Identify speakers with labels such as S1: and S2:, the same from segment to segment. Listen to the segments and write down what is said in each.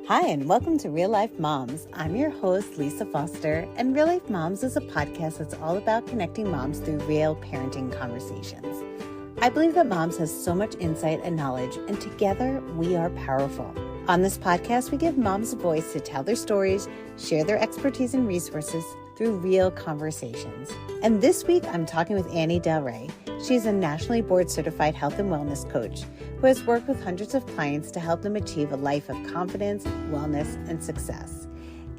S1: Hi, and welcome to Real Life Momz. I'm your host, Lisa Foster, and Real Life Momz is a podcast that's all about connecting moms through real parenting conversations. I believe that moms have so much insight and knowledge, and together we are powerful. On this podcast, we give moms a voice to tell their stories, share their expertise and resources through real conversations. And this week, I'm talking with Annie Delre. She's a nationally board certified health and wellness coach who has worked with hundreds of clients to help them achieve a life of confidence, wellness, and success.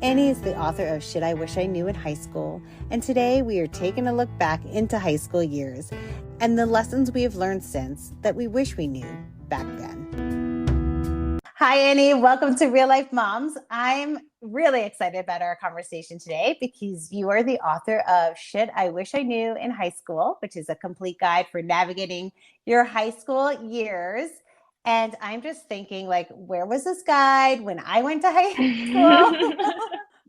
S1: Annie is the author of Shit I Wish I Knew in High School, and today we are taking a look back into high school years and the lessons we have learned since that we wish we knew back then. Hi, Annie. Welcome to Real Life Momz. I'm really excited about our conversation today because you are the author of Shit I Wish I Knew in High School, which is a complete guide for navigating your high school years. And I'm just thinking, like, where was this guide when I went to high school?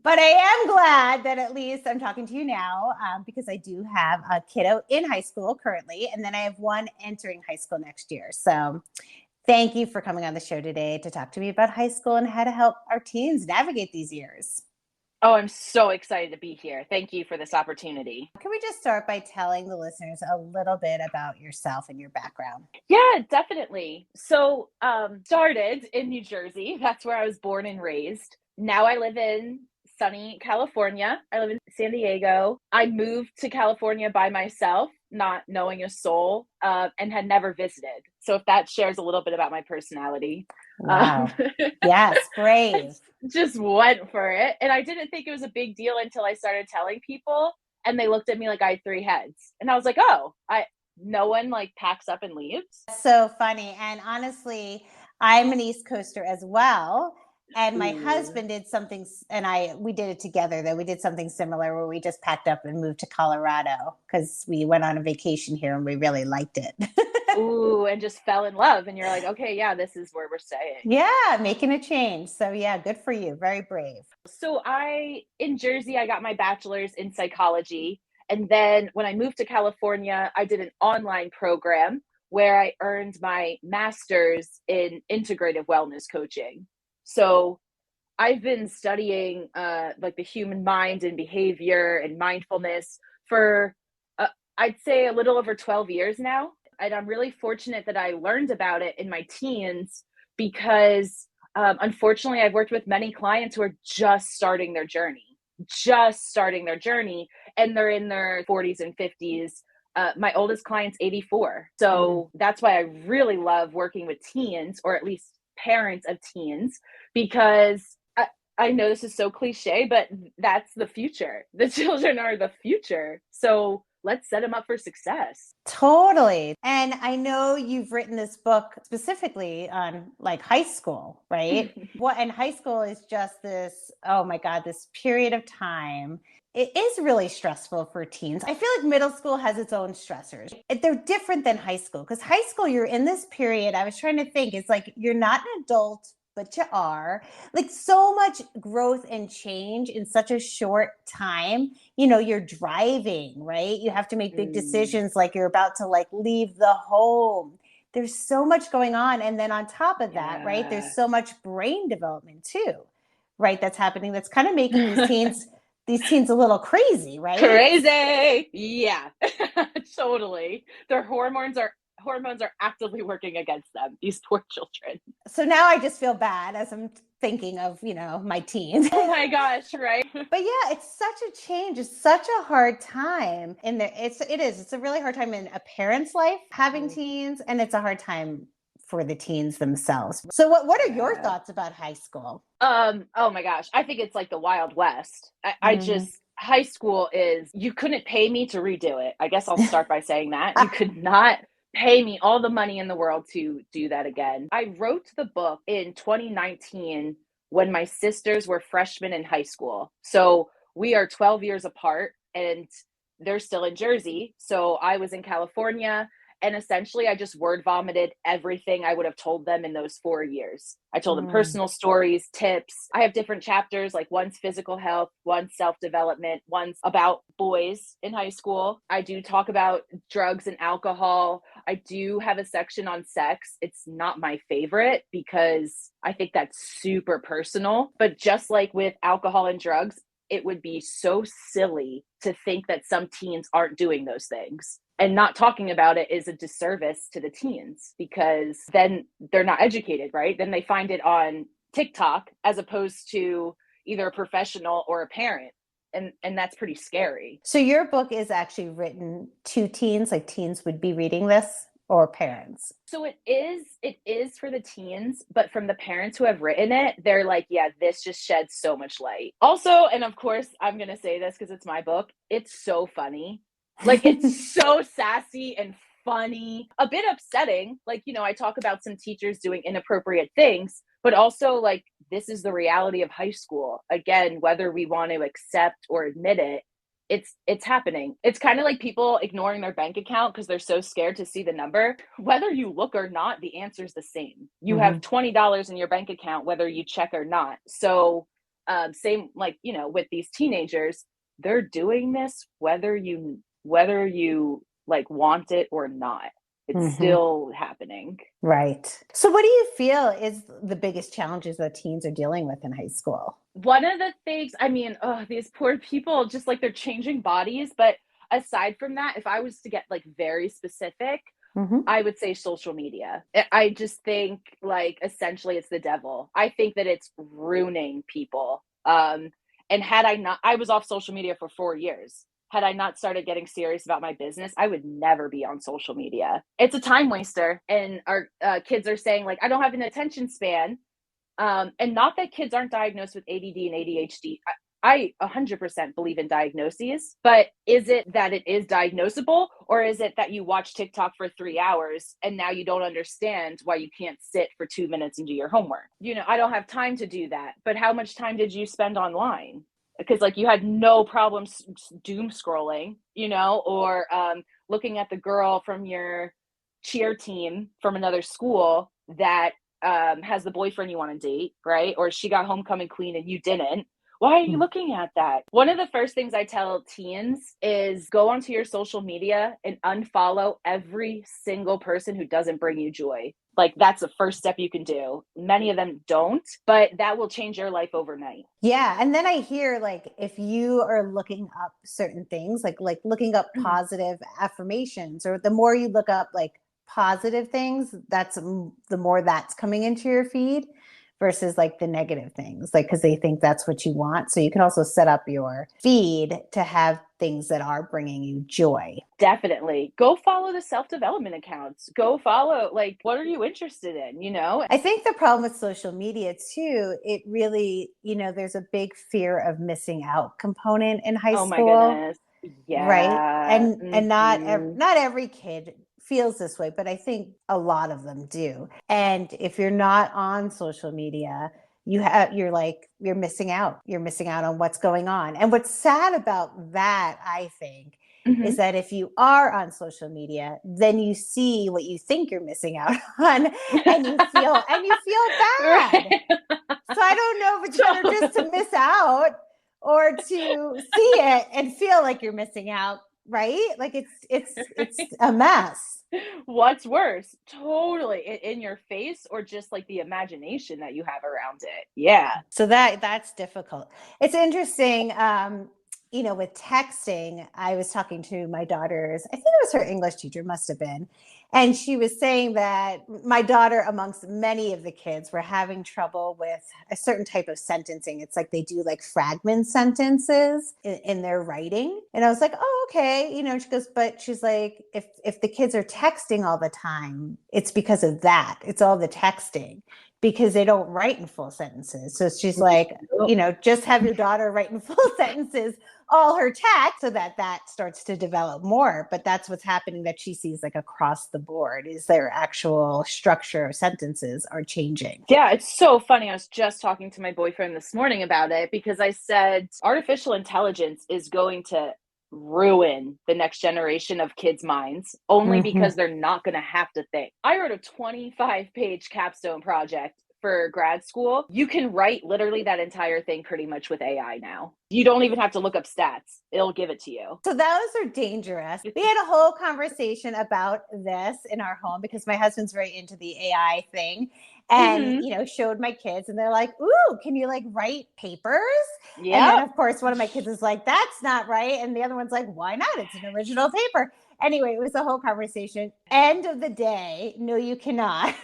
S1: But I am glad that at least I'm talking to you now because I do have a kiddo in high school currently, and then I have one entering high school next year. So thank you for coming on the show today to talk to me about high school and how to help our teens navigate these years.
S2: Oh, I'm so excited to be here. Thank you for this opportunity.
S1: Can we just start by telling the listeners a little bit about yourself and your background?
S2: Yeah, definitely. So, started in New Jersey. That's where I was born and raised. Now I live in sunny California. I live in San Diego. I moved to California by myself, not knowing a soul, and had never visited. So if that shares a little bit about my personality.
S1: Wow. Yes, brave.
S2: Just went for it. And I didn't think it was a big deal until I started telling people, and they looked at me like I had three heads. And I was like, oh, no one like packs up and leaves.
S1: So funny. And honestly, I'm an East Coaster as well. And my husband did something, and we did it together though. We did something similar where we just packed up and moved to Colorado because we went on a vacation here and we really liked it.
S2: Ooh, and just fell in love. And you're like, okay, yeah, this is where we're staying.
S1: Yeah, making a change. So yeah, good for you. Very brave.
S2: So in Jersey, I got my bachelor's in psychology. And then when I moved to California, I did an online program where I earned my master's in integrative wellness coaching. So I've been studying like the human mind and behavior and mindfulness for, I'd say, a little over 12 years now. And I'm really fortunate that I learned about it in my teens because unfortunately, I've worked with many clients who are just starting their journey, and they're in their 40s and 50s. My oldest client's 84. So that's why I really love working with teens, or at least parents of teens, because I know this is so cliche, but that's the future. The children are the future. So let's set them up for success.
S1: Totally. And I know you've written this book specifically on like high school, right? And high school is just this, oh my God, this period of time. It is really stressful for teens. I feel like middle school has its own stressors. They're different than high school because high school, you're in this period. I was trying to think, it's like you're not an adult, but you are. Like so much growth and change in such a short time. You know, you're driving, right? You have to make big decisions, like you're about to like leave the home. There's so much going on. And then on top of that, right, there's so much brain development too, right? That's happening. That's kind of making these teens a little crazy, right?
S2: Crazy. Yeah, totally. Their hormones are actively working against them, these poor children.
S1: So now I just feel bad as I'm thinking of, you know, my teens.
S2: Oh my gosh, right?
S1: But yeah, it's such a change. It's such a hard time in there. It's a really hard time in a parent's life having teens, and it's a hard time for the teens themselves. So what are your thoughts about high school?
S2: Oh my gosh. I think it's like the Wild West. High school is, you couldn't pay me to redo it. I guess I'll start by saying that. You could not pay me all the money in the world to do that again. I wrote the book in 2019 when my sisters were freshmen in high school. So we are 12 years apart and they're still in Jersey. So I was in California. And essentially, I just word vomited everything I would have told them in those 4 years. I told them personal stories, tips. I have different chapters, like one's physical health, one's self-development, one's about boys in high school. I do talk about drugs and alcohol. I do have a section on sex. It's not my favorite because I think that's super personal. But just like with alcohol and drugs, it would be so silly to think that some teens aren't doing those things. And not talking about it is a disservice to the teens because then they're not educated, right? Then they find it on TikTok as opposed to either a professional or a parent. And that's pretty scary.
S1: So your book is actually written to teens, like teens would be reading this, or parents?
S2: So it is for the teens, but from the parents who have written it, they're like, yeah, this just sheds so much light. Also, and of course, I'm going to say this because it's my book, it's so funny. Like, it's so sassy and funny, a bit upsetting. Like, I talk about some teachers doing inappropriate things, but also like, this is the reality of high school. Again, whether we want to accept or admit it, it's happening. It's kind of like people ignoring their bank account because they're so scared to see the number. Whether you look or not, the answer is the same. You have $20 in your bank account, whether you check or not. So same like, with these teenagers, they're doing this whether you like want it or not. It's still happening.
S1: Right. So what do you feel is the biggest challenges that teens are dealing with in high school?
S2: One of the things, I mean, these poor people, just like they're changing bodies. But aside from that, if I was to get like very specific, I would say social media. I just think like essentially it's the devil. I think that it's ruining people. And had I not, I was off social media for 4 years. Had I not started getting serious about my business, I would never be on social media. It's a time waster. And our kids are saying like, I don't have an attention span. And not that kids aren't diagnosed with ADD and ADHD. I 100% believe in diagnoses, but is it that it is diagnosable, or is it that you watch TikTok for 3 hours and now you don't understand why you can't sit for 2 minutes and do your homework? I don't have time to do that. But how much time did you spend online? Because like you had no problems doom scrolling, or looking at the girl from your cheer team from another school that has the boyfriend you want to date, right? Or she got homecoming queen and you didn't. Why are you looking at that? One of the first things I tell teens is go onto your social media and unfollow every single person who doesn't bring you joy. Like that's the first step you can do. Many of them don't, but that will change your life overnight.
S1: Yeah. And then I hear like, if you are looking up certain things, like looking up positive affirmations, or the more you look up like positive things, that's the more that's coming into your feed versus like the negative things, like, because they think that's what you want. So you can also set up your feed to have things that are bringing you joy.
S2: Definitely. Go follow the self-development accounts. Go follow, like, what are you interested in,
S1: I think the problem with social media too, it really, there's a big fear of missing out component in high school.
S2: Oh my goodness. Yeah.
S1: Right. And not every kid feels this way, but I think a lot of them do. And if you're not on social media, you're missing out. You're missing out on what's going on. And what's sad about that, I think, is that if you are on social media, then you see what you think you're missing out on, and you feel bad. Right. So I don't know if it's better just to miss out or to see it and feel like you're missing out, right? Like it's a mess.
S2: What's worse? Totally in your face, or just like the imagination that you have around it. Yeah.
S1: So that's difficult. It's interesting. With texting, I was talking to my daughter's, I think it was her English teacher, must have been. And she was saying that my daughter, amongst many of the kids, were having trouble with a certain type of sentencing. It's like they do like fragment sentences in their writing. And I was like, oh, okay. She goes, but she's like, if the kids are texting all the time, it's because of that. It's all the texting, because they don't write in full sentences. So she's like, just have your daughter write in full sentences, all her text, so that starts to develop more. But that's what's happening, that she sees like across the board, is their actual structure of sentences are changing.
S2: Yeah, it's so funny. I was just talking to my boyfriend this morning about it, because I said artificial intelligence is going to ruin the next generation of kids' minds, only because they're not going to have to think. I wrote a 25-page capstone project for grad school, you can write literally that entire thing pretty much with AI now. You don't even have to look up stats. It'll give it to you.
S1: So those are dangerous. We had a whole conversation about this in our home because my husband's very into the AI thing and, showed my kids and they're like, ooh, can you like write papers?
S2: Yeah.
S1: And then of course, one of my kids is like, that's not right. And the other one's like, why not? It's an original paper. Anyway, it was a whole conversation. End of the day, no, you cannot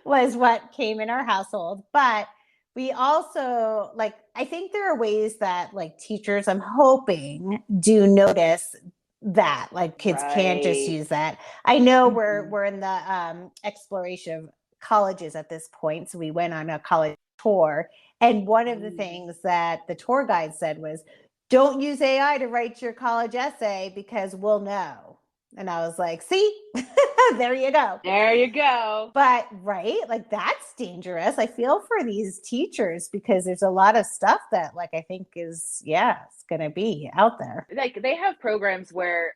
S1: was what came in our household. But we also I think there are ways that like teachers, I'm hoping, do notice that like kids can't just use that. I know we're in the exploration of colleges at this point. So we went on a college tour. And one of the things that the tour guide said was, don't use AI to write your college essay because we'll know. And I was like, see, there you go.
S2: There you go.
S1: But right, like that's dangerous. I feel for these teachers because there's a lot of stuff that like I think is, it's going to be out there.
S2: Like they have programs where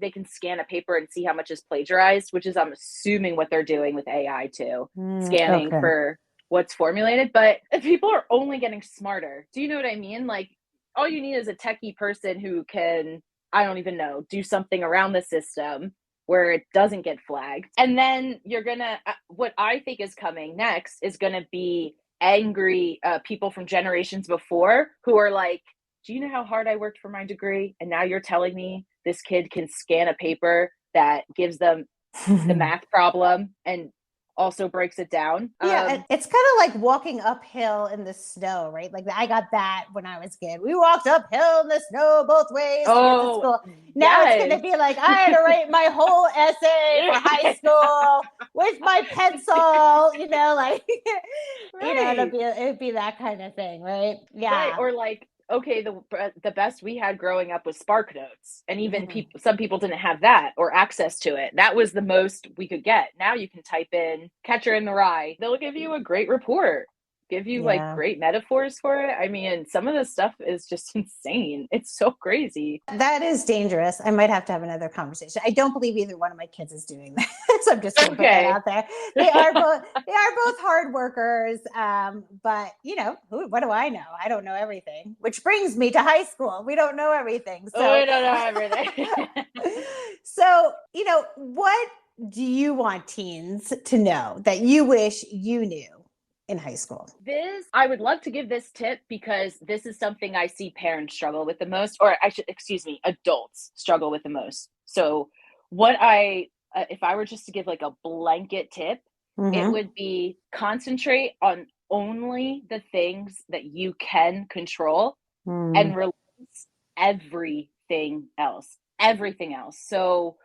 S2: they can scan a paper and see how much is plagiarized, which is I'm assuming what they're doing with AI too, scanning for what's formulated. But people are only getting smarter. Do you know what I mean? Like all you need is a techie person who can, I don't even know, do something around the system where it doesn't get flagged. And then you're gonna, what I think is coming next is gonna be angry people from generations before who are like, do you know how hard I worked for my degree? And now you're telling me this kid can scan a paper that gives them the math problem and also breaks it down.
S1: It's kind of like walking uphill in the snow, right? Like I got that when I was a kid. We walked uphill in the snow both ways to get to school. Now it's going to be like I had to write my whole essay for high school with my pencil, it'd be that kind of thing, right? Yeah.
S2: Right. Or like, okay, the best we had growing up was Spark Notes, and even some people didn't have that or access to it. That was the most we could get. Now you can type in Catcher in the Rye. They'll give you a great report, give you like great metaphors for it. I mean, some of this stuff is just insane. It's so crazy.
S1: That is dangerous. I might have to have another conversation. I don't believe either one of my kids is doing that. So I'm just going to put that out there. They are both hard workers. But what do I know? I don't know everything, which brings me to high school. We don't know everything. So
S2: we don't know everything.
S1: So, what do you want teens to know that you wish you knew in high school?
S2: I would love to give this tip because this is something I see parents struggle with the most, or adults struggle with the most. So if I were just to give like a blanket tip, it would be concentrate on only the things that you can control and release everything else. So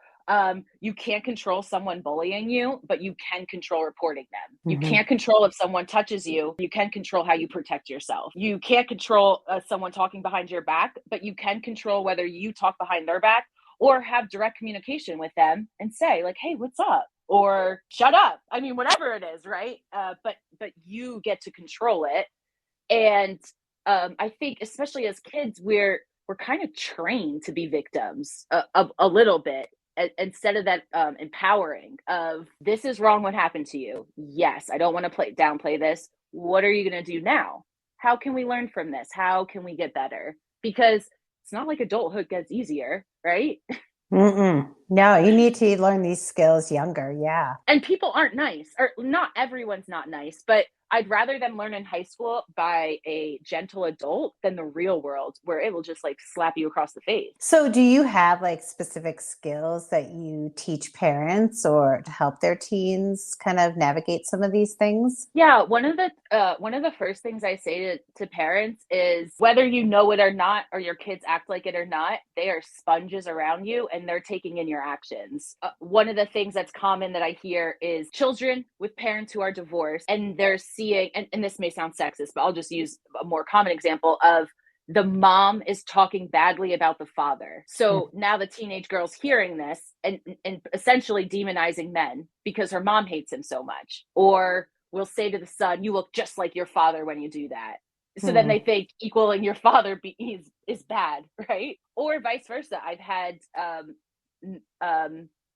S2: you can't control someone bullying you, but you can control reporting them. You can't control if someone touches you. You can control how you protect yourself. You can't control someone talking behind your back, but you can control whether you talk behind their back or have direct communication with them and say like, hey, what's up? Or shut up. I mean, whatever it is, right? But you get to control it. And I think especially as kids, we're kind of trained to be victims of a little bit. Instead of that empowering of this is wrong, what happened to you? Yes, I don't want to downplay this. What are you going to do now? How can we learn from this? How can we get better? Because it's not like adulthood gets easier, right?
S1: No, you need to learn these skills younger. Yeah.
S2: And people aren't nice, or not everyone's not nice, but I'd rather them learn in high school by a gentle adult than the real world where it will just like slap you across the face. So
S1: do you have like specific skills that you teach parents or to help their teens kind of navigate some of these things?
S2: Yeah. One of the first things I say to parents is whether you know it or not, or your kids act like it or not, they are sponges around you and they're taking in your actions. One of the things that's common that I hear is children with parents who are divorced and they're seeing, and this may sound sexist, but I'll just use a more common example of the mom is talking badly about the father. So now the teenage girl's hearing this and essentially demonizing men because her mom hates him so much. Or will say to the son, you look just like your father when you do that. So then they think equaling your father is bad, right? Or vice versa. I've had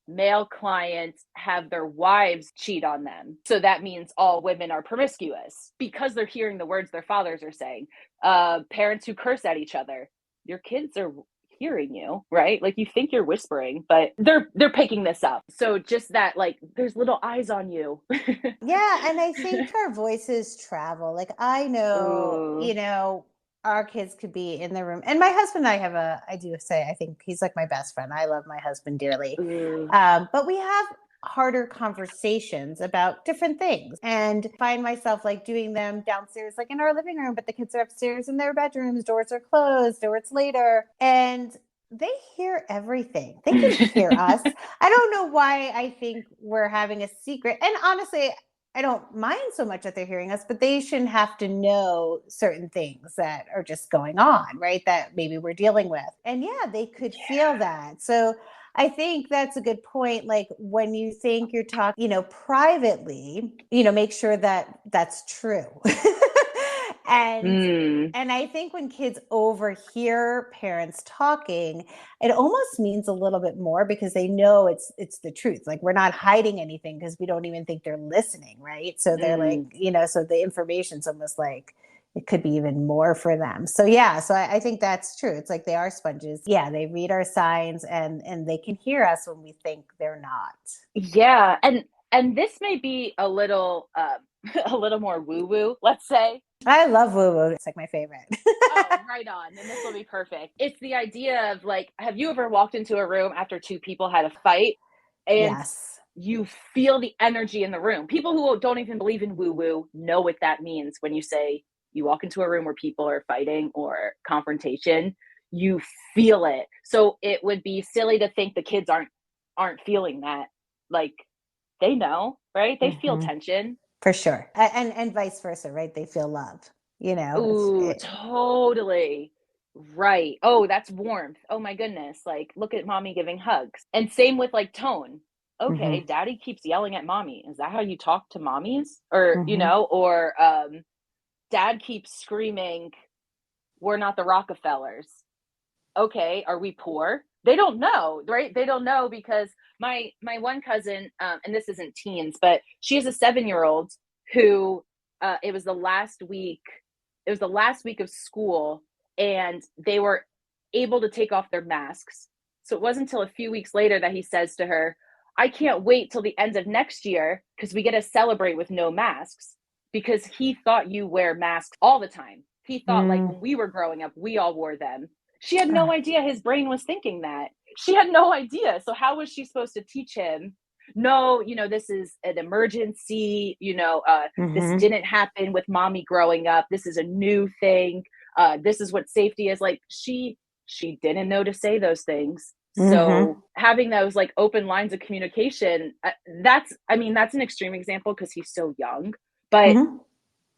S2: male clients have their wives cheat on them. So that means all women are promiscuous because they're hearing the words their fathers are saying. Parents who curse at each other. Your kids are hearing you, right? Like you think you're whispering, but they're picking this up. So just that, like, there's little eyes on you.
S1: Yeah, and I think our voices travel. Like I know,
S2: Ooh.
S1: our kids could be in the room. And my husband and I do say, I think he's like my best friend. I love my husband dearly.
S2: Ooh.
S1: But we have harder conversations about different things and find myself like doing them downstairs, like in our living room, but the kids are upstairs in their bedrooms, doors are closed, or it's later. And they hear everything. They can hear us. I don't know why I think we're having a secret. And honestly, I don't mind so much that they're hearing us, but they shouldn't have to know certain things that are just going on, right? That maybe we're dealing with. And yeah, they could feel that. So I think that's a good point. Like when you think you're talking, privately, make sure that that's true. and
S2: Mm.
S1: and I think when kids overhear parents talking, it almost means a little bit more because they know it's the truth. Like we're not hiding anything because we don't even think they're listening, right? So they're like, so the information's almost like it could be even more for them. So yeah, so I think that's true. It's like they are sponges. Yeah, they read our signs and they can hear us when we think they're not.
S2: Yeah, and this may be a little a little more woo woo, let's say.
S1: I love woo woo. It's like my favorite.
S2: Oh, right on. Then this will be perfect. It's the idea of like, have you ever walked into a room after two people had a fight and
S1: Yes.
S2: you feel the energy in the room? People who don't even believe in woo woo know what that means when you say you walk into a room where people are fighting or confrontation, you feel it. So it would be silly to think the kids aren't feeling that. Like they know, right? They feel
S1: Mm-hmm.
S2: tension.
S1: For sure. And vice versa, right? They feel love,
S2: Ooh, totally. Right. Oh, that's warmth. Oh my goodness. Like, look at mommy giving hugs. And same with like tone. Okay,
S1: mm-hmm.
S2: daddy keeps yelling at mommy. Is that how you talk to mommies? Or,
S1: Mm-hmm.
S2: or dad keeps screaming, we're not the Rockefellers. Okay, are we poor? They don't know, right? They don't know because my one cousin, and this isn't teens, but she has a 7-year-old who it was the last week. It was the last week of school, and they were able to take off their masks. So it wasn't until a few weeks later that he says to her, "I can't wait till the end of next year because we get to celebrate with no masks." Because he thought you wear masks all the time. He thought like
S1: Mm.
S2: when we were growing up, we all wore them. She had no idea his brain was thinking that. She had no idea. So how was she supposed to teach him? No, this is an emergency. This
S1: Mm-hmm.
S2: didn't happen with mommy growing up. This is a new thing. This is what safety is. Like she didn't know to say those things.
S1: Mm-hmm.
S2: So having those like open lines of communication, that's an extreme example because he's so young, but
S1: Mm-hmm.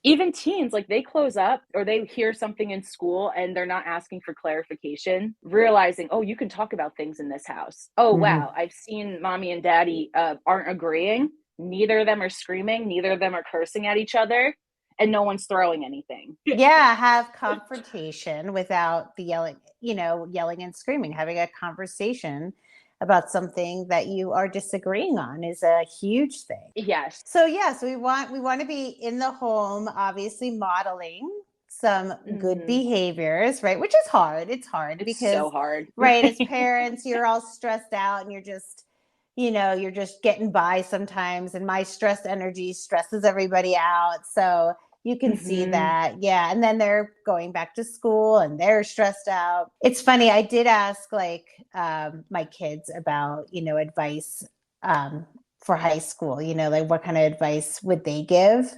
S2: even teens, like they close up or they hear something in school and they're not asking for clarification, realizing, oh, you can talk about things in this house. Oh,
S1: Mm-hmm.
S2: wow, I've seen mommy and daddy aren't agreeing. Neither of them are screaming. Neither of them are cursing at each other. And no one's throwing anything.
S1: Yeah, have confrontation without the yelling, yelling and screaming. Having a conversation about something that you are disagreeing on is a huge thing.
S2: Yes.
S1: So yeah, so we want to be in the home, obviously modeling some good
S2: Mm-hmm.
S1: behaviors, right? Which is hard. It's hard
S2: It's
S1: because,
S2: so hard.
S1: right, as parents, you're all stressed out and you're just getting by sometimes. And my stressed energy stresses everybody out. So you can see
S2: Mm-hmm.
S1: that. Yeah. And then they're going back to school and they're stressed out. It's funny. I did ask like my kids about, advice for high school, like what kind of advice would they give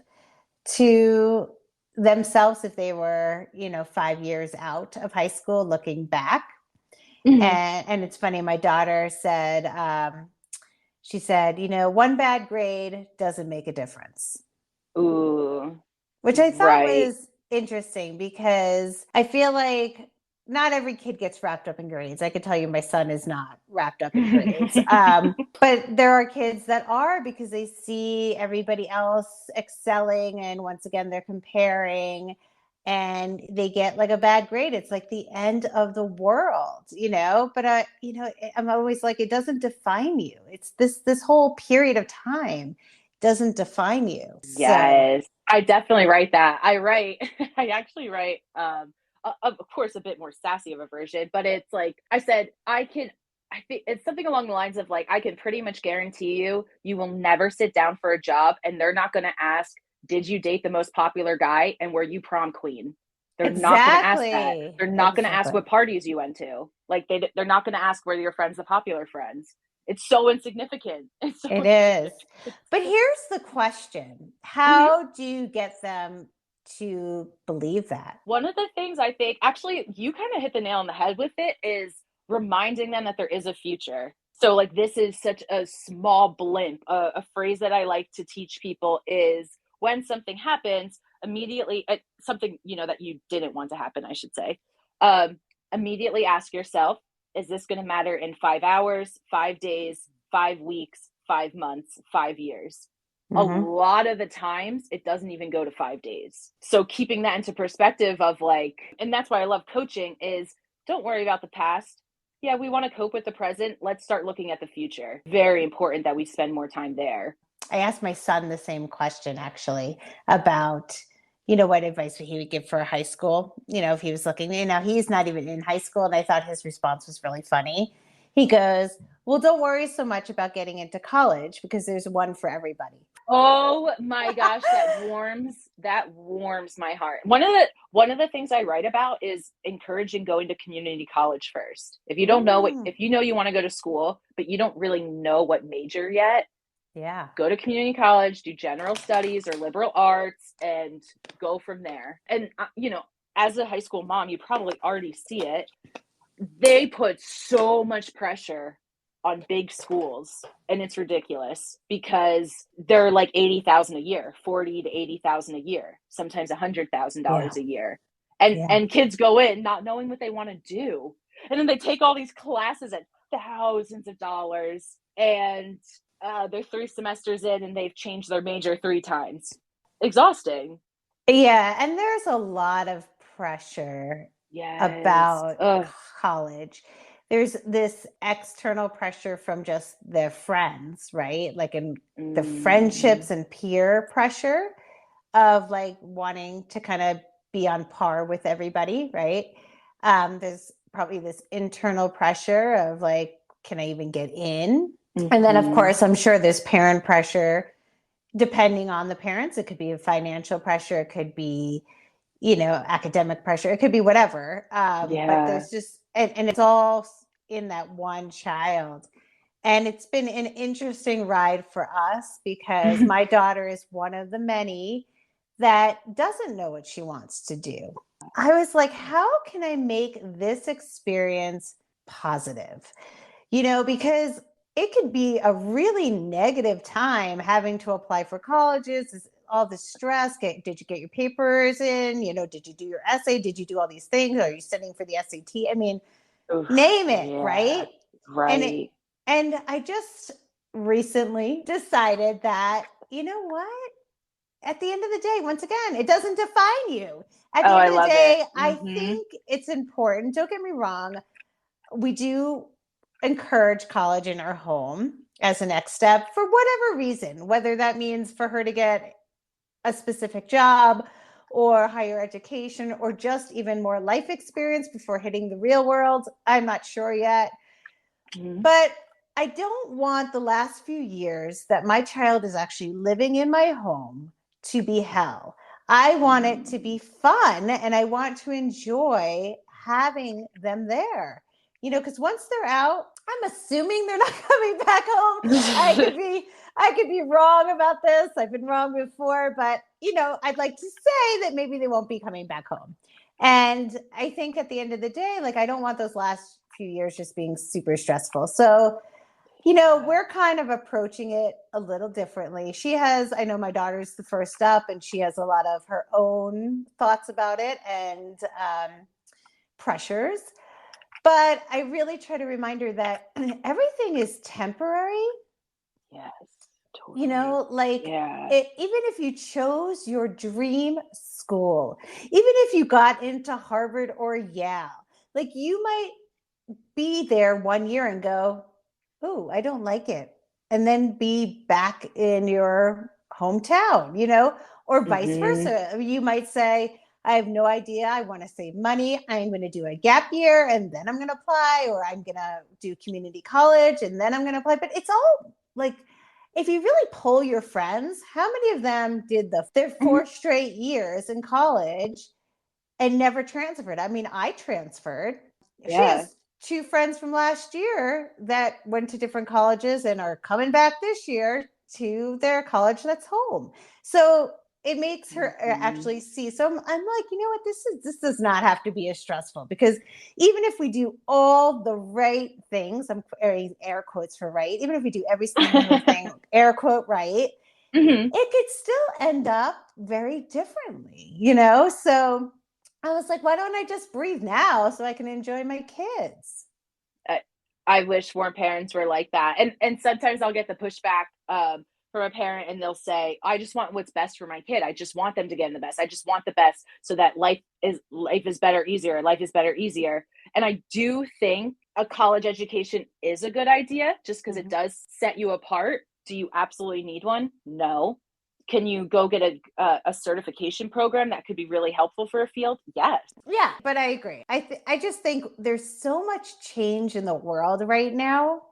S1: to themselves if they were, 5 years out of high school looking back.
S2: Mm-hmm.
S1: And it's funny, my daughter said, she said, one bad grade doesn't make a difference,
S2: Ooh,
S1: which I thought
S2: right.
S1: was interesting because I feel like not every kid gets wrapped up in grades. I could tell you my son is not wrapped up in grades. But there are kids that are because they see everybody else excelling. And once again, they're comparing. and they get like a bad grade, it's like the end of the world, but I'm always like, it doesn't define you. It's this whole period of time doesn't define you. So
S2: Yes, I definitely write that. I actually write, of course, a bit more sassy of a version, but it's like I said, I think it's something along the lines of like, I can pretty much guarantee you, you will never sit down for a job and they're not going to ask, did you date the most popular guy and were you prom queen? They're not going to ask that.
S1: exactly,
S2: They're not going to ask
S1: exactly.
S2: what parties you went to. Like they're not going to ask were your friends the popular friends. It's so insignificant. It's so
S1: It is.
S2: insignificant.
S1: But here's the question.
S2: Mhm.
S1: How do you get them to believe that?
S2: One of the things I think, actually, you kind of hit the nail on the head with it, is reminding them that there is a future. So, like, this is such a small blimp. A phrase that I like to teach people is when something happens, immediately, something, that you didn't want to happen, I should say, um, immediately ask yourself, is this going to matter in 5 hours, 5 days, 5 weeks, 5 months, 5 years? A
S1: Mm-hmm.
S2: lot of the times it doesn't even go to 5 days. So keeping that into perspective of like, and that's why I love coaching is don't worry about the past. Yeah, we want to cope with the present. Let's start looking at the future. Very important that we spend more time there.
S1: I asked my son the same question actually about, what advice he would give for high school, if he was looking, he's not even in high school. And I thought his response was really funny. He goes, well, don't worry so much about getting into college because there's one for everybody.
S2: Oh my gosh, that warms my heart. One of the things I write about is encouraging going to community college first.
S1: Mm,
S2: If you know you want to go to school, but you don't really know what major yet,
S1: yeah.
S2: go to community college, do general studies or liberal arts, and go from there. And, as a high school mom, you probably already see it. They put so much pressure on big schools, and it's ridiculous because they're like 80,000 a year, 40 to 80,000 a year, sometimes
S1: Yeah.
S2: $100,000 a year. And
S1: Yeah.
S2: and kids go in not knowing what they want to do. And then they take all these classes at thousands of dollars, and they're 3 semesters in and they've changed their major 3 times. Exhausting.
S1: Yeah. And there's a lot of pressure
S2: Yes.
S1: about
S2: Ugh.
S1: college. There's this external pressure from just their friends, right? Like in the
S2: Mm,
S1: friendships and peer pressure of like wanting to kind of be on par with everybody, right? There's probably this internal pressure of like, can I even get in? And then, of
S2: mhm.
S1: course, I'm sure there's parent pressure depending on the parents. It could be financial pressure, it could be, academic pressure, it could be whatever. But
S2: Yeah.
S1: there's just, and it's all in that one child. And it's been an interesting ride for us because my daughter is one of the many that doesn't know what she wants to do. I was like, how can I make this experience positive? Because it could be a really negative time having to apply for colleges, all the stress. Did you get your papers in? Did you do your essay? Did you do all these things? Are you studying for the SAT? I mean,
S2: Oof.
S1: name it,
S2: Yeah.
S1: right? And it,
S2: Right.
S1: and I just recently decided that, what? At the end of the day, once again, it doesn't define you. At
S2: Oh,
S1: the end
S2: I
S1: of the
S2: love it.
S1: day, I
S2: Mhm.
S1: think it's important. Don't get me wrong. We do encourage college in our home as a next step for whatever reason, whether that means for her to get a specific job or higher education or just even more life experience before hitting the real world. I'm not sure yet.
S2: Mhm.
S1: But I don't want the last few years that my child is actually living in my home to be hell. I want it to be
S2: Mm.
S1: fun and I want to enjoy having them there. Because once they're out, I'm assuming they're not coming back home. I could be wrong about this. I've been wrong before, but I'd like to say that maybe they won't be coming back home. And I think at the end of the day, like I don't want those last few years just being super stressful. So,
S2: Yeah.
S1: we're kind of approaching it a little differently. I know my daughter's the first up, and she has a lot of her own thoughts about it and pressures. But I really try to remind her that everything is temporary.
S2: Yes. Totally.
S1: like
S2: Yeah.
S1: even if you chose your dream school, even if you got into Harvard or Yale, like you might be there 1 year and go, oh, I don't like it. And then be back in your hometown, or vice
S2: Hmm.
S1: versa. You might say, I have no idea. I want to save money. I'm going to do a gap year and then I'm going to apply, or I'm going to do community college and then I'm going to apply. But it's all like, if you really poll your friends, how many of them did their
S2: Hmm.
S1: 4 straight years in college and never transferred? I mean, I transferred. She
S2: Yeah.
S1: has two friends from last year that went to different colleges and are coming back this year to their college that's home. So it makes her
S2: Hmm.
S1: actually see. So I'm like, you know what? This does not have to be as stressful, because even if we do all the right things, I'm air quotes for right, even if we do every single thing, air quote, right,
S2: Hmm.
S1: it could still end up very differently, So I was like, why don't I just breathe now so I can enjoy my kids?
S2: I, I wish more parents were like that. And sometimes I'll get the pushback from a parent, and they'll say, I just want what's best for my kid. I just want them to get in the best. I just want the best so that life is better, easier. Life is better, easier. And I do think a college education is a good idea just because it
S1: Mm-hmm.
S2: does set you apart. Do you absolutely need one? No. Can you go get a certification program that could be really helpful for a field? Yes.
S1: Yeah, but I agree. I just think there's so much change in the world right now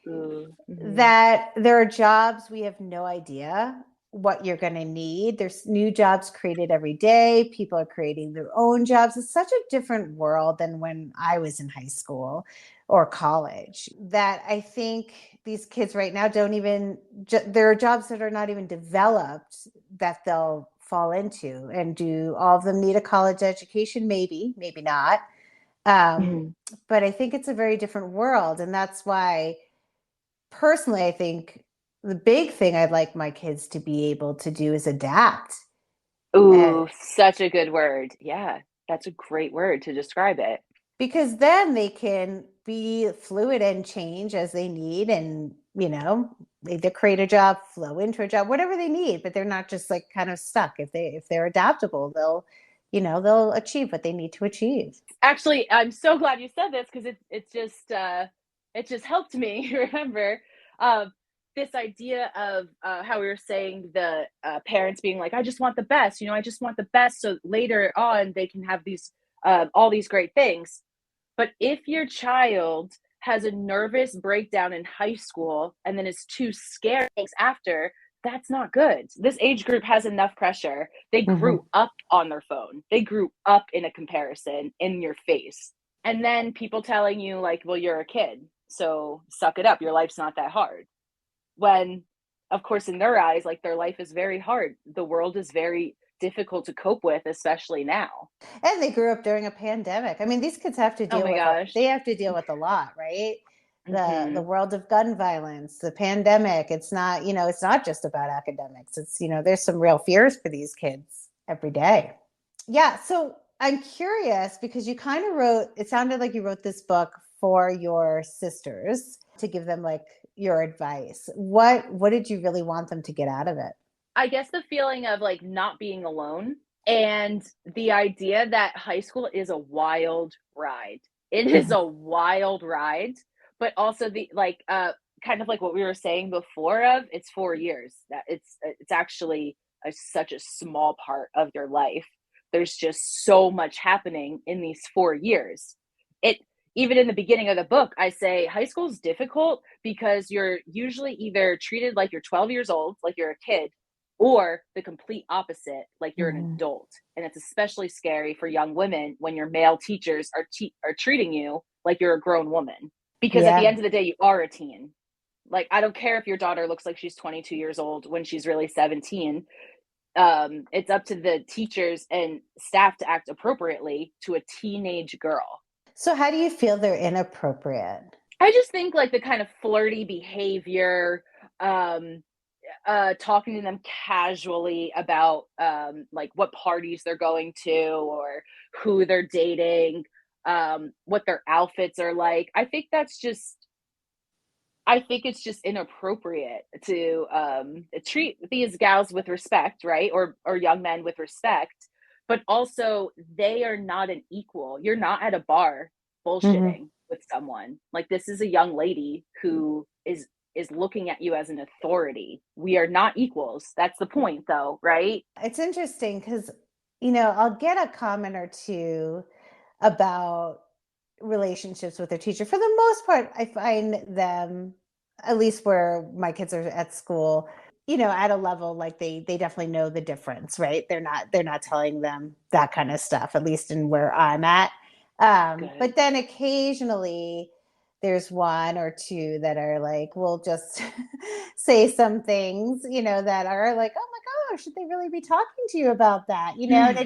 S2: Mm-hmm.
S1: that there are jobs we have no idea what you're going to need. There's new jobs created every day. People are creating their own jobs. It's such a different world than when I was in high school or college, that I think these kids right now don't even, there are jobs that are not even developed that they'll fall into. And do all of them need a college education? Maybe, maybe not. Um,
S2: Mm-hmm.
S1: but I think it's a very different world. And that's why, personally, I think the big thing I'd like my kids to be able to do is adapt. And
S2: Ooh, such a good word. Yeah, that's a great word to describe it.
S1: because then they can be fluid and change as they need, and either create a job, flow into a job, whatever they need, but they're not just like kind of stuck. If they're adaptable, they'll achieve what they need to achieve.
S2: Actually, I'm so glad you said this because it just helped me remember um, this idea of how we were saying the parents being like, I just want the best, I just want the best, so later on they can have these all these great things. But if your child has a nervous breakdown in high school and then is too scared after, that's not good. This age group has enough pressure. They
S1: Mm-hmm.
S2: grew up on their phone. They grew up in a comparison in your face. And then people telling you like, well, you're a kid, so suck it up. Your life's not that hard. When of course in their eyes, like their life is very hard. The world is very difficult to cope with, especially now.
S1: And they grew up during a pandemic. I mean, these kids have to
S2: Oh
S1: deal
S2: my
S1: with
S2: gosh.
S1: a lot, right? The
S2: Mm-hmm.
S1: world of gun violence, the pandemic. It's not just about academics. It's there's some real fears for these kids every day. Yeah, so I'm curious, because you kind of it sounded like you wrote this book for your sisters to give them like your advice. What did you really want them to get out of it?
S2: I guess the feeling of like not being alone, and the idea that high school is a wild ride. It is a wild ride, but also the like kind of like what we were saying before of it's 4 years. That it's actually such a small part of your life. There's just so much happening in these 4 years. It Even in the beginning of the book, I say high school is difficult because you're usually either treated like you're 12 years old, like you're a kid, or the complete opposite, like you're an
S1: Mhm.
S2: adult. And it's especially scary for young women when your male teachers are treating you like you're a grown woman. Because at the
S1: Yeah.
S2: end of the day, you are a teen. Like, I don't care if your daughter looks like she's 22 years old when she's really 17. It's up to the teachers and staff to act appropriately to a teenage girl.
S1: So how do you feel they're inappropriate?
S2: I just think like the kind of flirty behavior, um, talking to them casually about like what parties they're going to or who they're dating, what their outfits are like. I think that's just I think it's just inappropriate to treat these gals with respect, right? Or young men with respect, but also they are not an equal. You're not at a bar
S1: Mhm.
S2: bullshitting with someone. Like, this is a young lady who is looking at you as an authority. We are not equals. That's the point, though, right?
S1: It's interesting because, I'll get a comment or two about relationships with their teacher. For the most part, I find them, at least where my kids are at school, at a level like they definitely know the difference, right? They're not telling them that kind of stuff, at least in where I'm at.
S2: Good.
S1: But then occasionally there's one or two that are like, we'll just say some things, that are like, oh my gosh, should they really be talking to you about that? And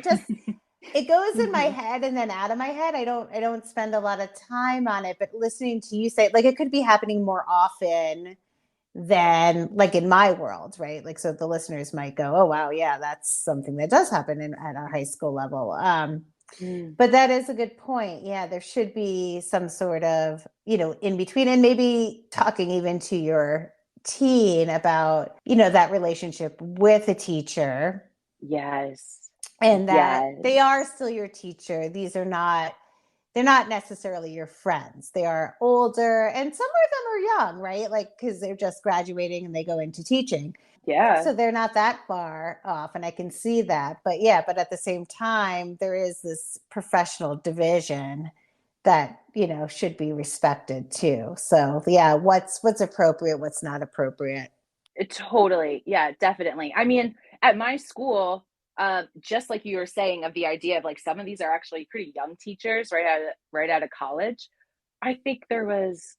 S1: it goes in my
S2: Mhm.
S1: head and then out of my head. I don't spend a lot of time on it, but listening to you say, like, it could be happening more often than like in my world, right? Like, so the listeners might go, oh wow, yeah, that's something that does happen at our high school level.
S2: Mm.
S1: But that is a good point. Yeah, there should be some sort of, in between, and maybe talking even to your teen about, that relationship with a teacher,
S2: Yes.
S1: and that they
S2: Yes.
S1: are still your teacher. They're not necessarily your friends. They are older, and some of them are young, right? Like, because they're just graduating and they go into teaching.
S2: Yeah.
S1: So they're not that far off, and I can see that. But yeah, but at the same time, there is this professional division that, should be respected too. So yeah, what's appropriate, what's not appropriate.
S2: Totally. Yeah, definitely. I mean, at my school, just like you were saying, of the idea of like some of these are actually pretty young teachers right out of college. I think there was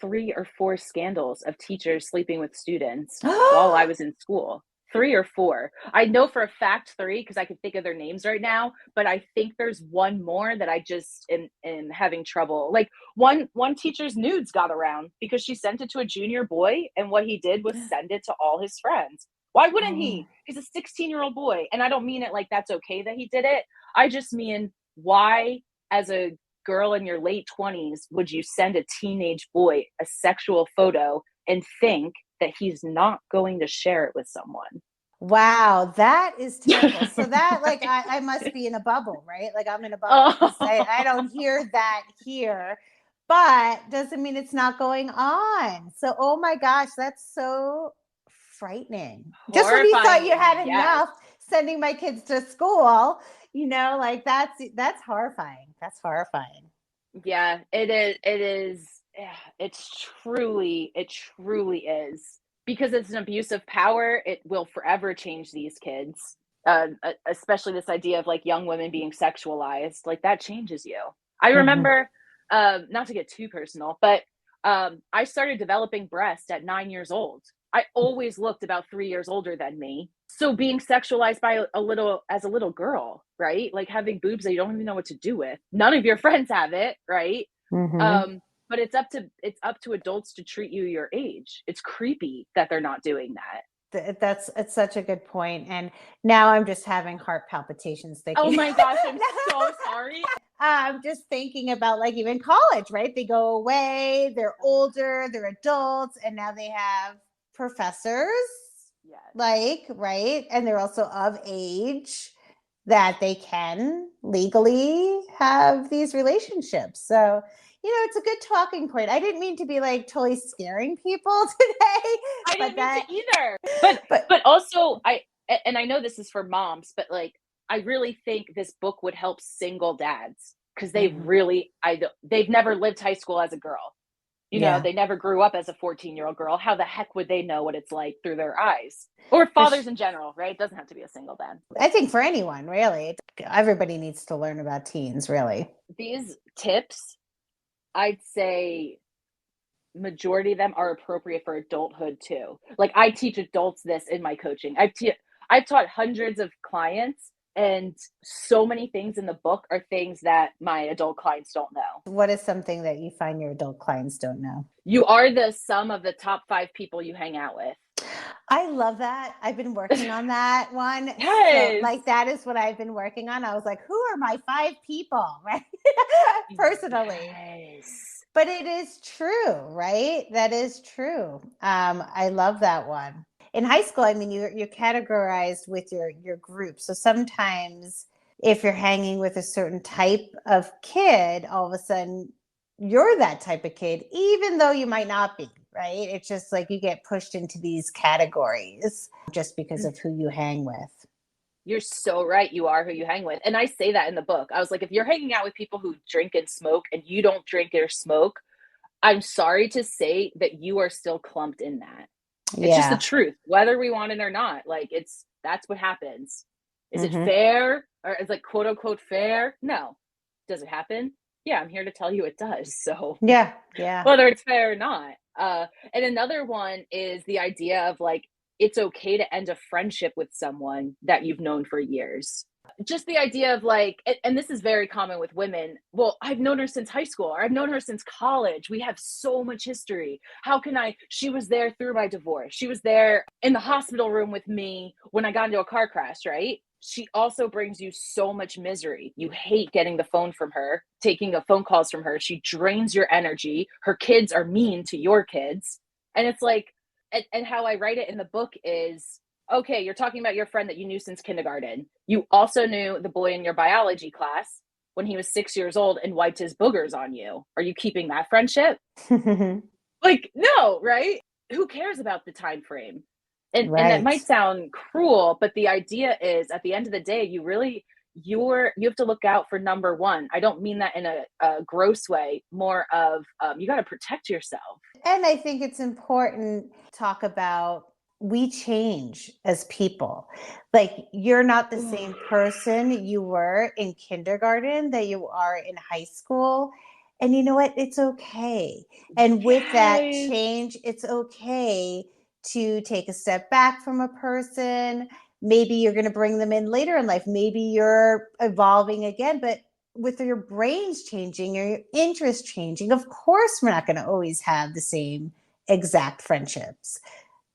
S2: 3 or 4 scandals of teachers sleeping with students while I was in school. 3 or 4. I know for a fact 3 because I can think of their names right now, but I think there's one more that I just am having trouble. Like, one teacher's nudes got around because she sent it to a junior boy, and what he did was send it to all his friends. Why wouldn't
S1: Oh.
S2: he? He's a 16-year-old boy, and I don't mean it like that's okay that he did it. I just mean, why, as a girl in your late 20s, would you send a teenage boy a sexual photo and think that he's not going to share it with someone?
S1: Wow, that is terrible. So that, like, I must be in a bubble, right? Like, I'm in a bubble because I
S2: Oh,
S1: don't hear that here, but doesn't mean it's not going on. So, oh my gosh, that's so frightening. Just when you thought you
S2: horrifying.
S1: had
S2: Yes.
S1: enough sending my kids to school, like that's horrifying. That's horrifying.
S2: Yeah, it is. It is. Yeah, it truly is. Because it's an abuse of power, it will forever change these kids. Especially this idea of like young women being sexualized, like that changes you. I
S1: Mhm.
S2: remember, not to get too personal, but I started developing breast at 9 years old. I always looked about 3 years older than me. So being sexualized by as a little girl, right? Like having boobs that you don't even know what to do with. None of your friends have it, right?
S1: Mhm.
S2: Um, but it's up to adults to treat you your age. It's creepy that they're not doing that.
S1: That's it's such a good point. And now I'm just having heart palpitations
S2: Oh
S1: thinking.
S2: my gosh, I'm so sorry.
S1: I'm just thinking about, like, even college, right? They go away, they're older, they're adults, and now they have professors,
S2: Yes.
S1: like, right? And they're also of age that they can legally have these relationships. So, it's a good talking point. I didn't mean to be like totally scaring people today,
S2: I
S1: but
S2: didn't mean to
S1: that,
S2: either. But
S1: but
S2: but also I know this is for moms, but like I really think this book would help single dads because
S1: mhm,
S2: they've never lived high school as a girl.
S1: yeah,
S2: They never grew up as a 14-year-old girl. How the heck would they know what it's like through their eyes? Or
S1: for
S2: fathers in general, right? It doesn't have to be a single dad.
S1: I think for anyone, really. Everybody needs to learn about teens, really.
S2: These tips, I'd say majority of them are appropriate for adulthood too. Like, I teach adults this in my coaching. I've taught hundreds of clients, and so many things in the book are things that my adult clients don't know.
S1: What is something that you find your adult clients don't know?
S2: You are the sum of the top 5 people you hang out with.
S1: I love that. I've been working on that one. So,
S2: Yes.
S1: like, that is what I've been working on. I was like, who are my 5 people, right? Personally.
S2: Yes.
S1: But it is true, right? That is true. I love that one. In high school, I mean, you're categorized with your group. So sometimes if you're hanging with a certain type of kid, all of a sudden you're that type of kid, even though you might not be, right? It's just like you get pushed into these categories just because of who you hang with.
S2: You're so right. You are who you hang with. And I say that in the book. I was like, if you're hanging out with people who drink and smoke and you don't drink or smoke, I'm sorry to say that you are still clumped in that. It's just the
S1: Yeah.
S2: truth, whether we want it or not. Like that's what happens. Is it
S1: Mm-hmm.
S2: fair? Or is like quote unquote fair? No. Does it happen? Yeah, I'm here to tell you it does. So
S1: Yeah. Yeah.
S2: whether it's fair or not. And another one is the idea of like, it's okay to end a friendship with someone that you've known for years. Just the idea of like, and this is very common with women. Well, I've known her since high school, or I've known her since college. We have so much history. How can she was there through my divorce. She was there in the hospital room with me when I got into a car crash, right? She also brings you so much misery. You hate getting the phone from her, taking the phone calls from her. She drains your energy. Her kids are mean to your kids. And it's like, and how I write it in the book is, okay, you're talking about your friend that you knew since kindergarten. You also knew the boy in your biology class when he was 6 years old and wiped his boogers on you. Are you keeping that friendship? Like, no, right? Who cares about the time frame? And that might
S1: Right.
S2: sound cruel, but the idea is at the end of the day, you have to look out for number one. I don't mean that in a gross way, more of you got to protect yourself.
S1: And I think it's important to talk about we change as people. Like you're not the
S2: Ooh,
S1: same person you were in kindergarten that you are in high school. And you know what? It's okay. And with that
S2: yes.
S1: change, it's okay to take a step back from a person. Maybe you're going to bring them in later in life. Maybe you're evolving again, but with your brains changing or your interests changing, of course we're not going to always have the same exact friendships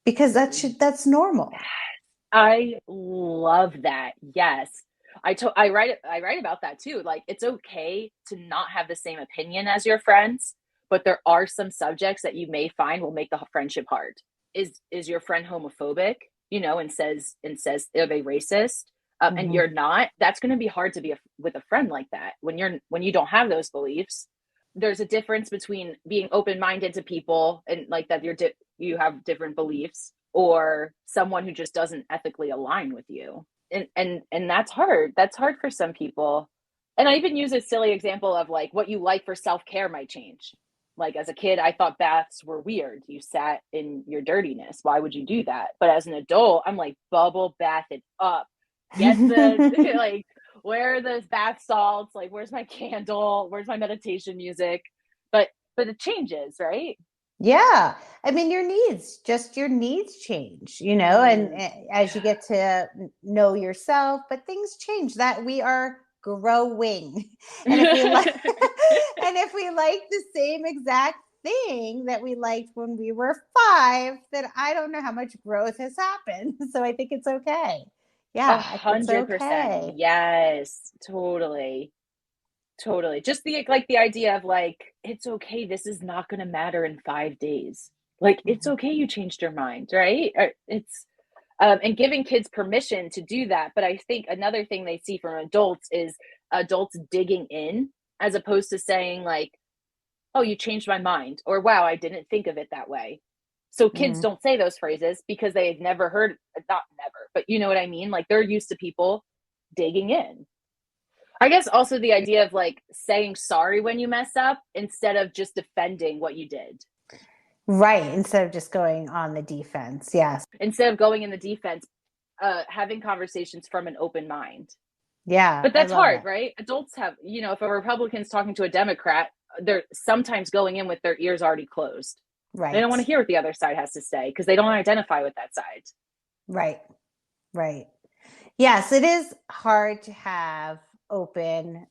S1: because that's normal.
S2: I love that. Yes. I write about that too. Like it's okay to not have the same opinion as your friends, but there are some subjects that you may find will make the friendship hard. Is your friend homophobic, and says are they racist? And
S1: Mm-hmm.
S2: you're not, that's going to be hard to be with a friend like that when you don't have those beliefs. There's a difference between being open-minded to people and like that you have different beliefs or someone who just doesn't ethically align with you. And that's hard for some people. And I even use a silly example of like what you like for self-care might change. Like as a kid I thought baths were weird. You sat in your dirtiness, why would you do that? But as an adult I'm like, bubble bath it up, get the like, where are those bath salts, like where's my candle, where's my meditation music? But it changes, right?
S1: Yeah. I mean, your needs change, and
S2: Mm.
S1: as you get to know yourself, but things change that we are growing. And if we like, and if we like the same exact thing that we liked when we were 5, then I don't know how much growth has happened. So I think it's okay.
S2: A
S1: Yeah, I think it's
S2: 100%.
S1: okay.
S2: Yes, totally. Totally. Just the idea of like, it's okay. This is not going to matter in 5 days. Like, it's
S1: Mhm.
S2: okay. You changed your mind, right? And giving kids permission to do that. But I think another thing they see from adults is adults digging in as opposed to saying like, oh, you changed my mind, or wow, I didn't think of it that way. So kids
S1: Mm.
S2: don't say those phrases because they've never heard, not never, but you know what I mean? Like they're used to people digging in. I guess also the idea of like saying sorry when you mess up instead of just defending what you did.
S1: Right. Instead of just going on the defense. Yes.
S2: Instead of going in the defense, having conversations from an open mind.
S1: Yeah.
S2: But
S1: I
S2: that's
S1: love
S2: hard,
S1: that.
S2: right? Adults have, if a Republican's talking to a Democrat, they're sometimes going in with their ears already closed. They don't want to
S1: Right.
S2: hear what the other side has to say because they don't identify with that side.
S1: Right. Right. Yes, it is hard to have open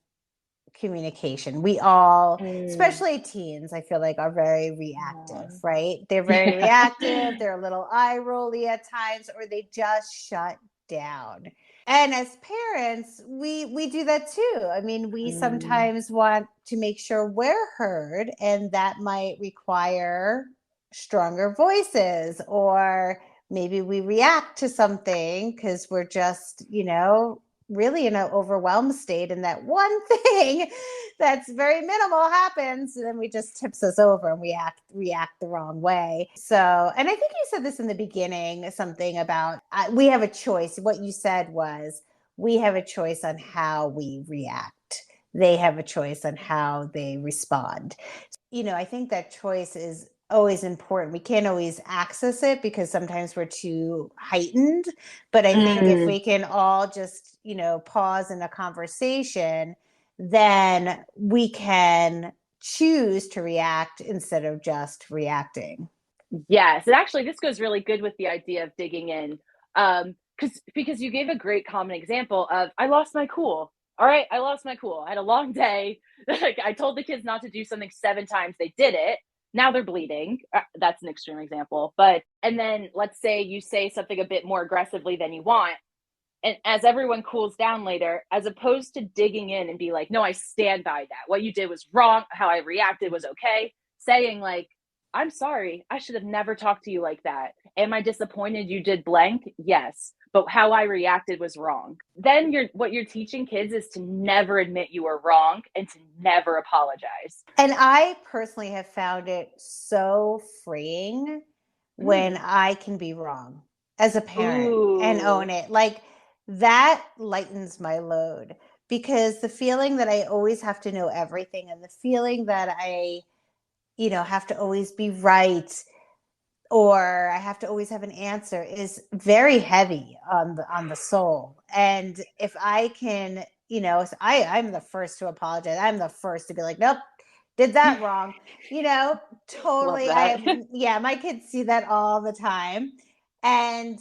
S1: communication. We all,
S2: Mm.
S1: especially teens, I feel like are very reactive,
S2: Um,
S1: right? They're very
S2: yeah.
S1: reactive. They're a little eye rolly at times, or they just shut down. And as parents, we do that too. I mean, we
S2: Mm.
S1: sometimes want to make sure we're heard, and that might require stronger voices, or maybe we react to something because we're just, really in an overwhelmed state, and that one thing that's very minimal happens, and then we just tips us over and we react the wrong way. So, and I think you said this in the beginning, something about we have a choice. What you said was we have a choice on how we react. They have a choice on how they respond. I think that choice is always important. We can't always access it because sometimes we're too heightened. But I think if
S2: Mm.
S1: we can all just, pause in a conversation, then we can choose to react instead of just reacting.
S2: Yes, and actually, this goes really good with the idea of digging in, because you gave a great common example of I lost my cool. All right, I lost my cool. I had a long day. Like, I told the kids not to do something 7 times. They did it. Now they're bleeding. That's an extreme example, but and then let's say you say something a bit more aggressively than you want, and as everyone cools down later, as opposed to digging in and be like, no, I stand by that. What you did was wrong. How I reacted was okay. Saying like, I'm sorry. I should have never talked to you like that. Am I disappointed you did blank? Yes. But how I reacted was wrong. Then what you're teaching kids is to never admit you were wrong and to never apologize.
S1: And I personally have found it so freeing when
S2: Mm.
S1: I can be wrong as a parent and
S2: Ooh.
S1: own it. Like that lightens my load, because the feeling that I always have to know everything, and the feeling that I, have to always be right, or I have to always have an answer, is very heavy on the soul. And if I can, I'm the first to apologize. I'm the first to be like, nope, did that wrong.
S2: Love
S1: Totally.
S2: that.
S1: Yeah, my kids see that all the time. And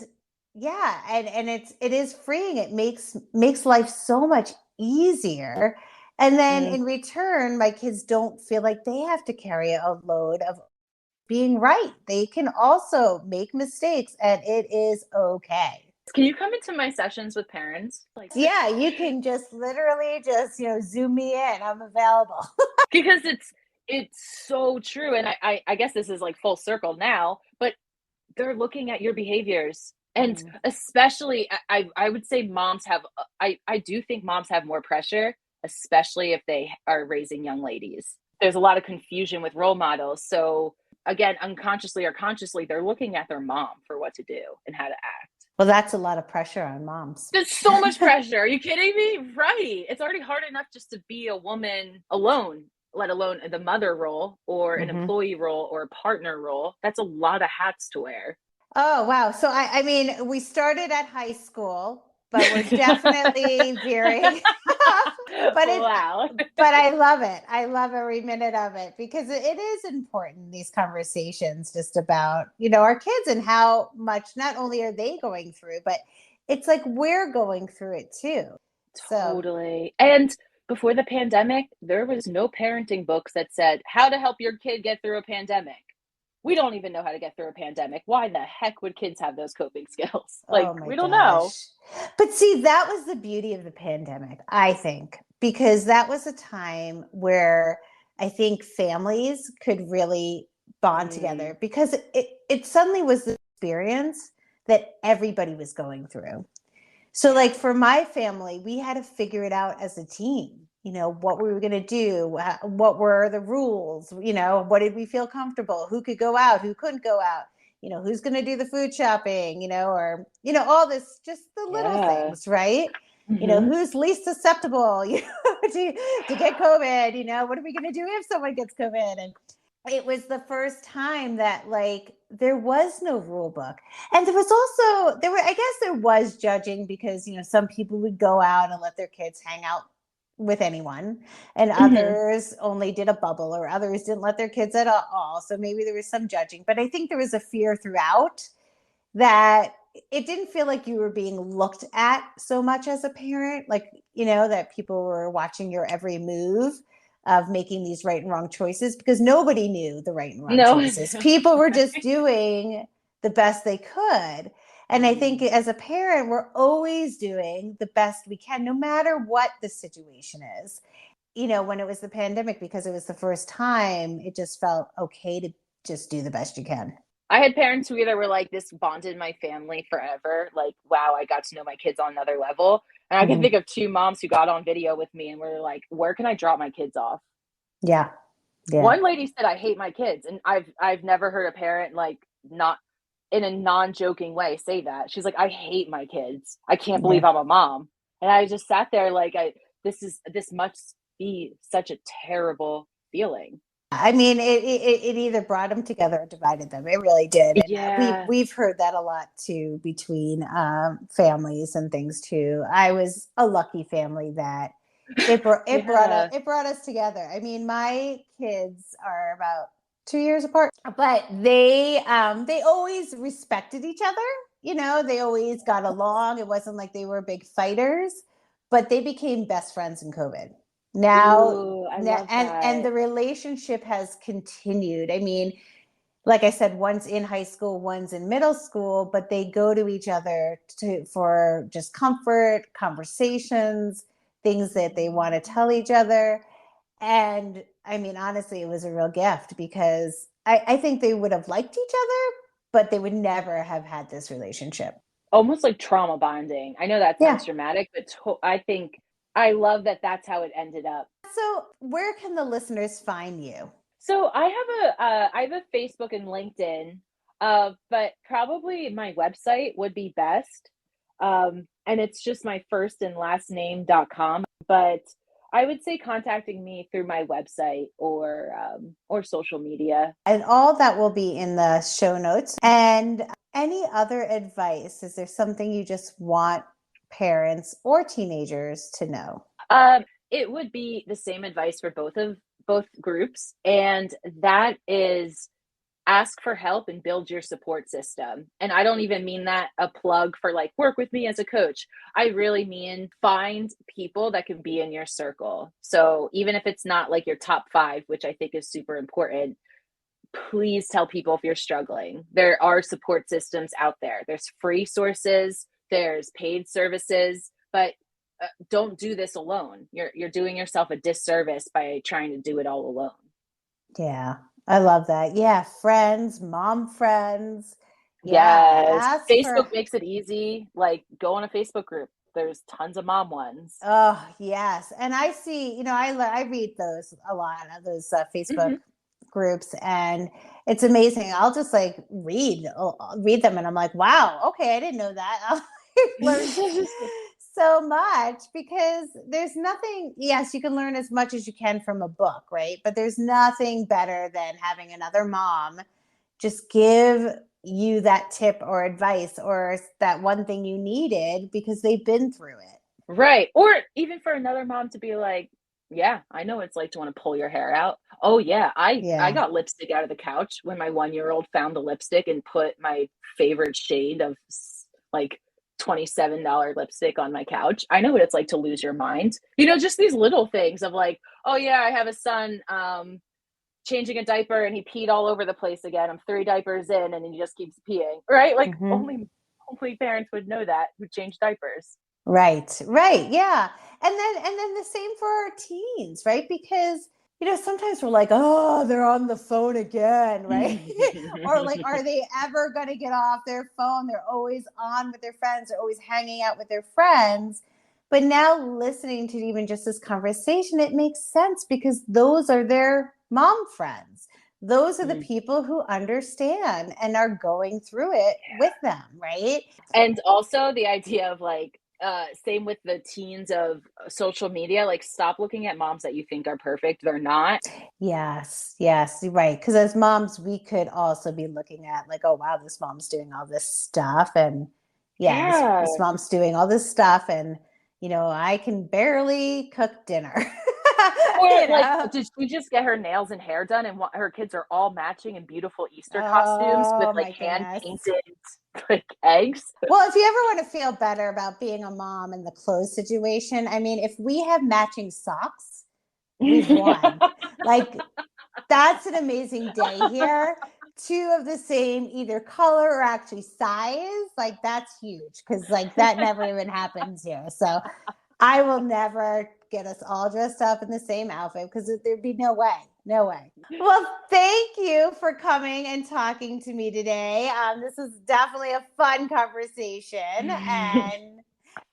S1: yeah, and it is freeing. It makes life so much easier. And then
S2: Mm.
S1: in return, my kids don't feel like they have to carry a load of being right. They can also make mistakes, and it is okay.
S2: Can you come into my sessions with parents? Like,
S1: Yeah, you can just literally just, zoom me in. I'm available.
S2: because it's so true. And I guess this is like full circle now, but they're looking at your behaviors. And
S1: Mm.
S2: especially I would say moms have I do think moms have more pressure, especially if they are raising young ladies. There's a lot of confusion with role models. So again, unconsciously or consciously, they're looking at their mom for what to do and how to act.
S1: Well, that's a lot of pressure on moms.
S2: There's so much pressure. Are you kidding me? Right. It's already hard enough just to be a woman alone, let alone the mother role or an
S1: Hmm.
S2: employee role or a partner role. That's a lot of hats to wear.
S1: Oh, wow. So I mean, we started at high school, but we're definitely veering off. But
S2: Wow.
S1: but I love it. I love every minute of it, because it is important, these conversations just about, our kids and how much not only are they going through, but it's like we're going through it too. So,
S2: Totally. And before the pandemic, there was no parenting books that said how to help your kid get through a pandemic. We don't even know how to get through a pandemic. Why the heck would kids have those coping skills?
S1: oh
S2: Like,
S1: my
S2: we don't know.
S1: gosh. But see, that was the beauty of the pandemic, I think, because that was a time where I think families could really bond
S2: Mm.
S1: together, because it suddenly was the experience that everybody was going through. So,
S2: Yeah.
S1: like for my family, we had to figure it out as a team. What we were going to do, what were the rules, what did we feel comfortable, who could go out, who couldn't go out, who's going to do the food shopping, or, all this, just the little
S2: Yeah.
S1: things, right?
S2: Hmm.
S1: Who's least susceptible, to get COVID, what are we going to do if someone gets COVID? And it was the first time that, like, there was no rule book. And I guess there was judging, because some people would go out and let their kids hang out with anyone, and
S2: Hmm.
S1: others only did a bubble, or others didn't let their kids at all. So maybe there was some judging, but I think there was a fear throughout that it didn't feel like you were being looked at so much as a parent, like, that people were watching your every move of making these right and wrong choices, because nobody knew the right and wrong
S2: No.
S1: choices. People were just doing the best they could. And I think as a parent, we're always doing the best we can, no matter what the situation is. You know, when it was the pandemic, because it was the first time, it just felt okay to just do the best you can.
S2: I had parents who either were like, this bonded my family forever. Like, wow, I got to know my kids on another level. And I can think of 2 moms who got on video with me and were like, where can I drop my kids off?
S1: Yeah. Yeah.
S2: One lady said, I hate my kids. And I've never heard a parent like not in a non-joking way say that. She's like, I hate my kids. I can't believe I'm a mom. And I just sat there like, this must be such a terrible feeling.
S1: I mean, it either brought them together or divided them. It really did. And
S2: Yeah.
S1: we've heard that a lot too between families and things too. I was a lucky family that it brought us together. I mean, my kids are about 2 years apart, but they always respected each other. You know, they always got along. It wasn't like they were big fighters, but they became best friends in COVID. Now, and the relationship has continued. I mean, like I said, one's in high school, one's in middle school, but they go to each other for just comfort, conversations, things that they want to tell each other. And I mean, honestly, it was a real gift because I think they would have liked each other, but they would never have had this relationship.
S2: Almost like trauma bonding. I know that sounds dramatic, but I think I love that that's how it ended up.
S1: So where can the listeners find you?
S2: So I have a Facebook and LinkedIn, but probably my website would be best. And it's just my first and last name.com. But I would say contacting me through my website or social media.
S1: And all that will be in the show notes. And any other advice? Is there something you just want parents or teenagers to know?
S2: It would be the same advice for both groups, and that is ask for help and build your support system. And I don't even mean that a plug for like work with me as a coach. I really mean find people that can be in your circle. So even if it's not like your top 5, which I think is super important, please tell people if you're struggling. There are support systems out there. There's free sources, there's paid services, but don't do this alone. You're doing yourself a disservice by trying to do it all alone.
S1: Yeah, I love that. Yeah, friends, mom friends.
S2: Yes, Facebook makes it easy. Like go on a Facebook group. There's tons of mom ones.
S1: Oh, yes. And I see, you know, I read those a lot of those Facebook groups, and it's amazing. I'll just like read them and I'm like, wow, okay, I didn't know that. I'll learn so much because there's nothing, yes, you can learn as much as you can from a book, right? But there's nothing better than having another mom just give you that tip or advice or that one thing you needed because they've been through it.
S2: Right. Or even for another mom to be like, yeah, I know what it's like to want to pull your hair out. Oh yeah, I got lipstick out of the couch when my 1-year-old found the lipstick and put my favorite shade of like $27 lipstick on my couch. I know what it's like to lose your mind. You know, just these little things of like, oh yeah, I have a son changing a diaper and he peed all over the place again. I'm 3 diapers in and he just keeps peeing, right? Like only parents would know that who change diapers.
S1: Right. Yeah. And then the same for our teens, right? Because, you know, sometimes we're like, oh, they're on the phone again, right? Or like, are they ever going to get off their phone? They're always on with their friends. They're always hanging out with their friends. But now listening to even just this conversation, it makes sense because those are their mom friends. Those are the people who understand and are going through it with them, right?
S2: And also the idea of like, same with the teens of social media, like stop looking at moms that you think are perfect. They're not.
S1: Yes, right. Because as moms, we could also be looking at like, oh, wow, this mom's doing all this stuff. And this mom's doing all this stuff. And, you know, I can barely cook dinner.
S2: Or like, did she just get her nails and hair done? And her kids are all matching in beautiful Easter costumes with like hand-painted like eggs.
S1: Well, if you ever want to feel better about being a mom in the clothes situation, I mean, if we have matching socks, we've won. Like, that's an amazing day here two of the same either color or actually size, like that's huge because like that never even happens here. So I will never get us all dressed up in the same outfit because there'd be no way. No way. Well, thank you for coming and talking to me today. This was definitely a fun conversation and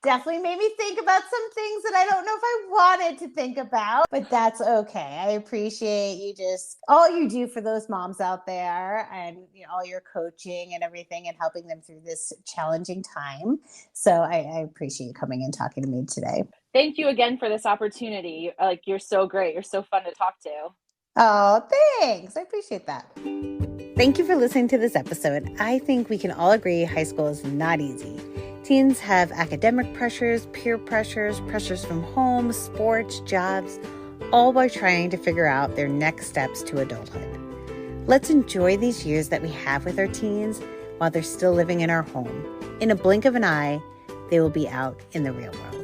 S1: definitely made me think about some things that I don't know if I wanted to think about, but that's okay. I appreciate you just all you do for those moms out there and all your coaching and everything and helping them through this challenging time. So I appreciate you coming and talking to me today.
S2: Thank you again for this opportunity. Like, you're so great. You're so fun to talk to.
S1: Oh, thanks. I appreciate that. Thank you for listening to this episode. I think we can all agree high school is not easy. Teens have academic pressures, peer pressures, pressures from home, sports, jobs, all while trying to figure out their next steps to adulthood. Let's enjoy these years that we have with our teens while they're still living in our home. In a blink of an eye, they will be out in the real world.